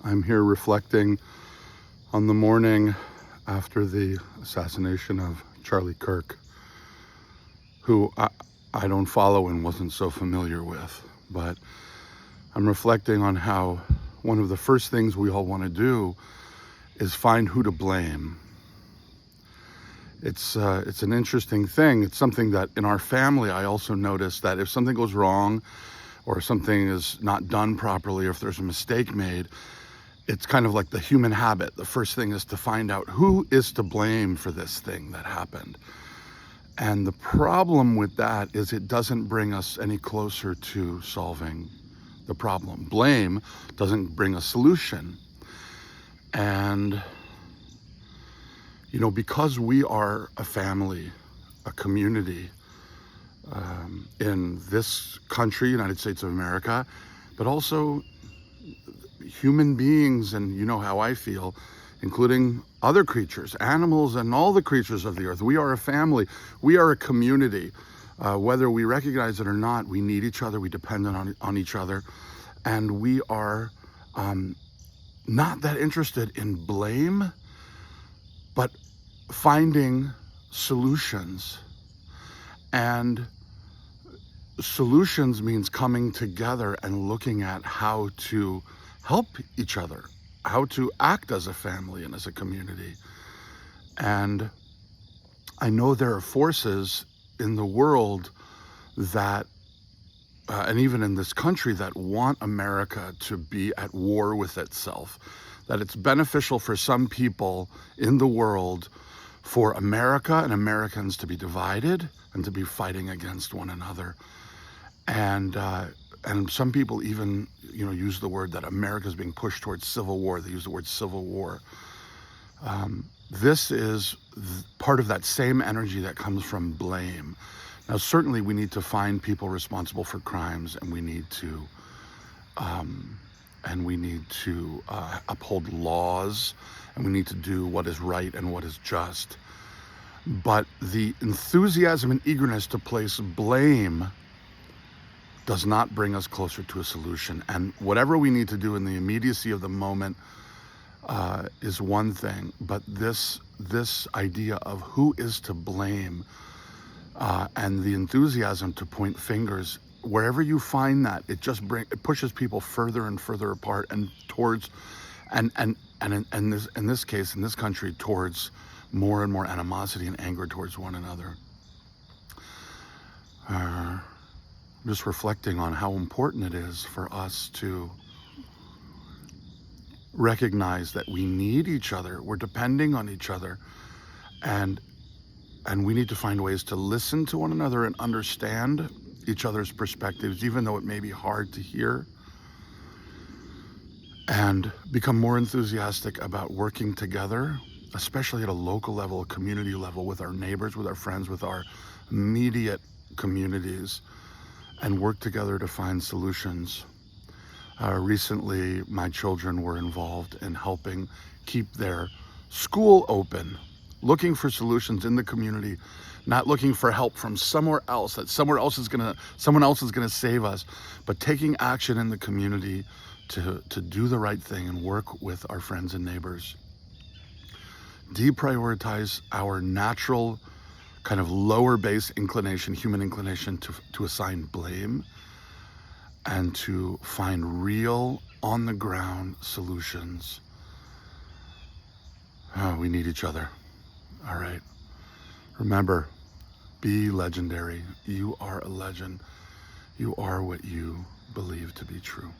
I'm here reflecting on the morning after the assassination of Charlie Kirk, who I don't follow and wasn't so familiar with. But I'm reflecting on how one of the first things we all want to do is find who to blame. It's an interesting thing. It's something that in our family I also noticed that if something goes wrong or something is not done properly, or if there's a mistake made, it's kind of like the human habit. The first thing is to find out who is to blame for this thing that happened. And the problem with that is it doesn't bring us any closer to solving the problem. Blame doesn't bring a solution. And, you know, because we are a family, a community, in this country, United States of America, but also human beings, and you know how I feel, including other creatures, animals, and all the creatures of the earth. We are a family. We are a community. Whether we recognize it or not, we need each other. We depend on each other. And we are not that interested in blame, but finding solutions. And solutions means coming together and looking at how to help each other, how to act as a family and as a community. And I know there are forces in the world that, and even in this country, that want America to be at war with itself, that it's beneficial for some people in the world for America and Americans to be divided and to be fighting against one another. And some people even, use the word that America is being pushed towards civil war. They use the word civil war. This is part of that same energy that comes from blame. Now, certainly we need to find people responsible for crimes, and we need to uphold laws, and we need to do what is right and what is just. But the enthusiasm and eagerness to place blame does not bring us closer to a solution. And whatever we need to do in the immediacy of the moment is one thing, but this idea of who is to blame and the enthusiasm to point fingers, wherever you find that, it pushes people further and further apart and towards, and in this case, in this country, towards more and more animosity and anger towards one another. Just reflecting on how important it is for us to recognize that we need each other. We're depending on each other, and we need to find ways to listen to one another and understand each other's perspectives, even though it may be hard to hear, and become more enthusiastic about working together, especially at a local level, a community level, with our neighbors, with our friends, with our immediate communities, and work together to find solutions. Recently, my children were involved in helping keep their school open, looking for solutions in the community, not looking for help from somewhere else, that someone else is gonna save us, but taking action in the community to do the right thing and work with our friends and neighbors. Deprioritize our natural kind of lower base inclination, human inclination to assign blame, and to find real on the ground solutions. We need each other. All right. Remember, be legendary. You are a legend. You are what you believe to be true.